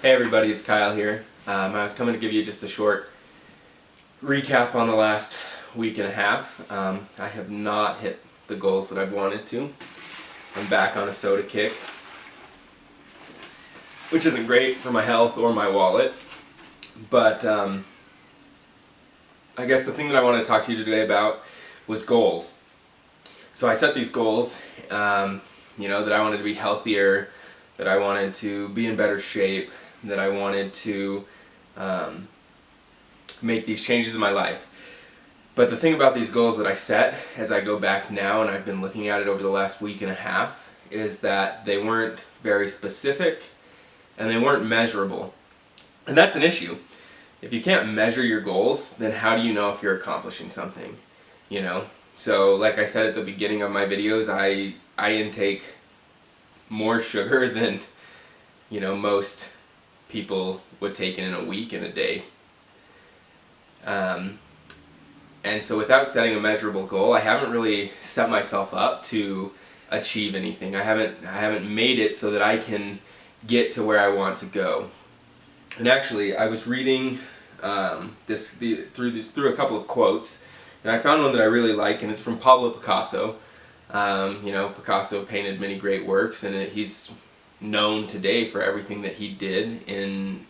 Hey everybody, it's Kyle here. I was coming to give you just a short recap on the last week and a half. I have not hit the goals that I've wanted to. I'm back on a soda kick, which isn't great for my health or my wallet, but I guess the thing that I wanted to talk to you today about was goals. So I set these goals, that I wanted to be healthier, that I wanted to be in better shape, that I wanted to make these changes in my life. But the thing about these goals that I set, as I go back now and I've been looking at it over the last week and a half, is that they weren't very specific and they weren't measurable. And that's an issue. If you can't measure your goals, then how do you know if you're accomplishing something? So like I said at the beginning of my videos, I intake more sugar than most people would take in a week and a day. And so without setting a measurable goal, I haven't really set myself up to achieve anything. I haven't made it so that I can get to where I want to go. And actually, I was reading through a couple of quotes, and I found one that I really like, and it's from Pablo Picasso. Picasso painted many great works, and he's known today for everything that he did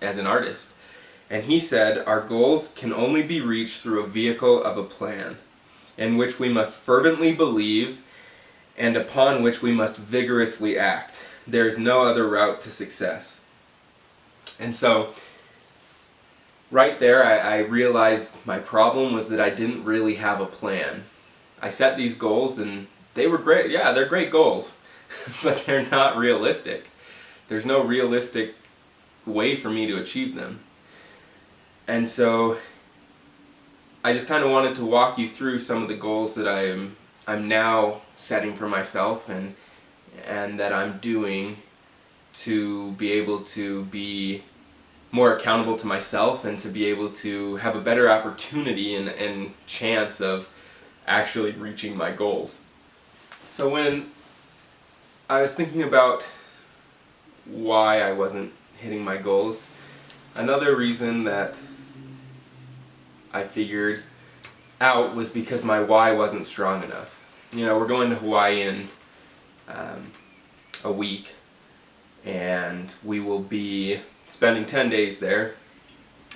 as an artist. And he said, "Our goals can only be reached through a vehicle of a plan, in which we must fervently believe and upon which we must vigorously act. There is no other route to success." And so, right there, I realized my problem was that I didn't really have a plan. I set these goals and they were great. Yeah, they're great goals, but they're not realistic. There's no realistic way for me to achieve them. And so I just kind of wanted to walk you through some of the goals that I'm now setting for myself and that I'm doing to be able to be more accountable to myself and to be able to have a better opportunity and chance of actually reaching my goals. So when I was thinking about why I wasn't hitting my goals, another reason that I figured out was because my why wasn't strong enough. We're going to Hawaii in a week, and we will be spending 10 days there.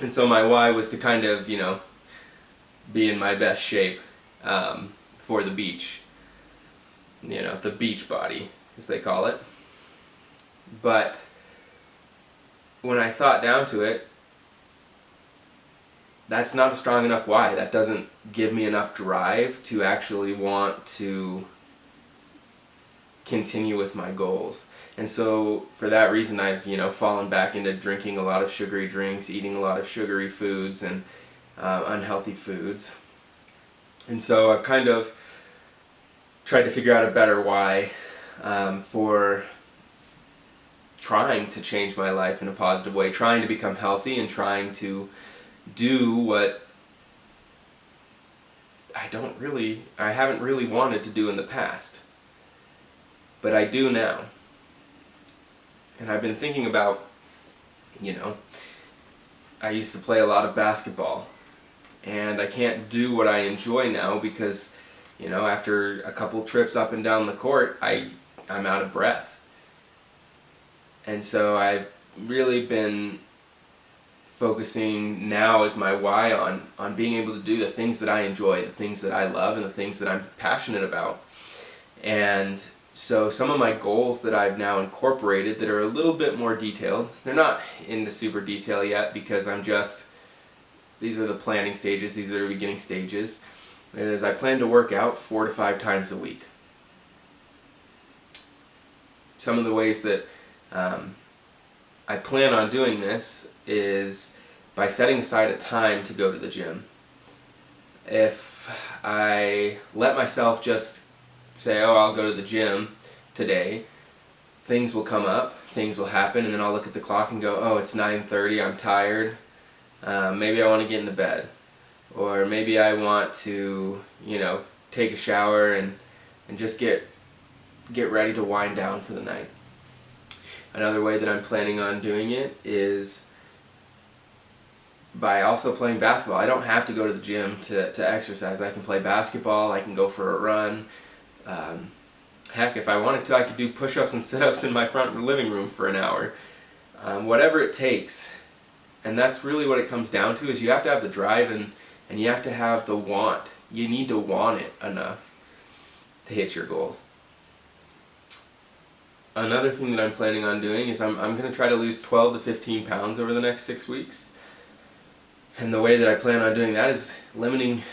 And so my why was to kind of, be in my best shape for the beach. The beach body, as they call it. But when I thought down to it, that's not a strong enough why. That doesn't give me enough drive to actually want to continue with my goals. And so for that reason I've fallen back into drinking a lot of sugary drinks, eating a lot of sugary foods and unhealthy foods. And so I've kind of tried to figure out a better why for trying to change my life in a positive way, trying to become healthy and trying to do what I haven't really wanted to do in the past. But I do now. And I've been thinking about, I used to play a lot of basketball, and I can't do what I enjoy now because, after a couple trips up and down the court, I'm out of breath. And so I've really been focusing now as my why on being able to do the things that I enjoy, the things that I love, and the things that I'm passionate about. And so some of my goals that I've now incorporated that are a little bit more detailed, they're not into super detail yet because these are the planning stages, these are the beginning stages, is I plan to work out 4 to 5 times a week. Some of the ways that I plan on doing this is by setting aside a time to go to the gym. If I let myself just say, oh, I'll go to the gym today, things will come up, things will happen, and then I'll look at the clock and go, oh, it's 9:30, I'm tired, maybe I want to get into bed. Or maybe I want to, take a shower and just get ready to wind down for the night. Another way that I'm planning on doing it is by also playing basketball. I don't have to go to the gym to exercise. I can play basketball, I can go for a run. Heck, if I wanted to, I could do push-ups and sit-ups in my front living room for an hour. Whatever it takes. And that's really what it comes down to, is you have to have the drive and you have to have the want. You need to want it enough to hit your goals. Another thing that I'm planning on doing is I'm going to try to lose 12 to 15 pounds over the next 6 weeks. And the way that I plan on doing that is limiting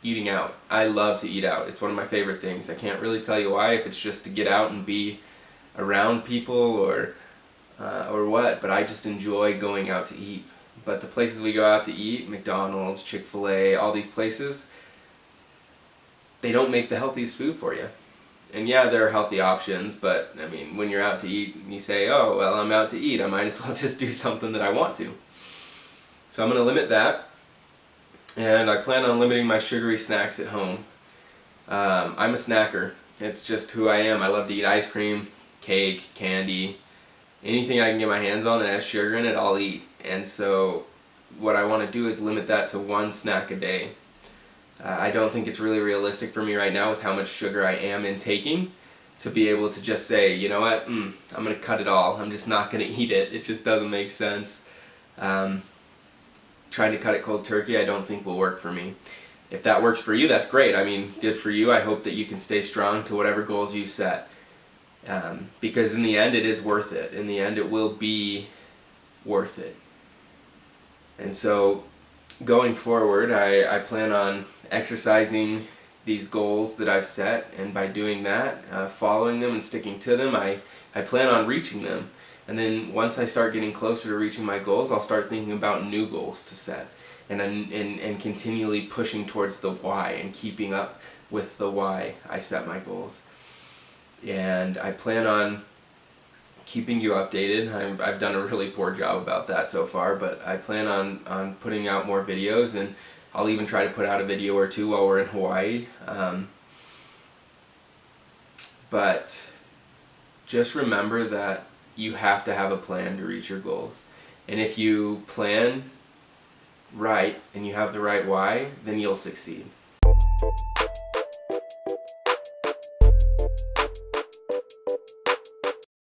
eating out. I love to eat out. It's one of my favorite things. I can't really tell you why, if it's just to get out and be around people or what, but I just enjoy going out to eat. But the places we go out to eat, McDonald's, Chick-fil-A, all these places, they don't make the healthiest food for you. And yeah, there are healthy options, but I mean, when you're out to eat and you say, oh, well, I'm out to eat, I might as well just do something that I want to. So I'm going to limit that. And I plan on limiting my sugary snacks at home. I'm a snacker. It's just who I am. I love to eat ice cream, cake, candy, anything I can get my hands on that has sugar in it, I'll eat. And so what I want to do is limit that to 1 snack a day. I don't think it's really realistic for me right now with how much sugar I am intaking to be able to just say, you know what, I'm going to cut it all. I'm just not going to eat it. It just doesn't make sense. Trying to cut it cold turkey I don't think will work for me. If that works for you, that's great. I mean, good for you. I hope that you can stay strong to whatever goals you set. Because in the end, it is worth it. In the end, it will be worth it. And so, going forward, I plan on exercising these goals that I've set, and by doing that, following them and sticking to them, I plan on reaching them. And then once I start getting closer to reaching my goals, I'll start thinking about new goals to set, and continually pushing towards the why and keeping up with the why I set my goals. And I plan on keeping you updated. I've done a really poor job about that so far, but I plan on putting out more videos, and I'll even try to put out a video or two while we're in Hawaii. But just remember that you have to have a plan to reach your goals. And if you plan right and you have the right why, then you'll succeed.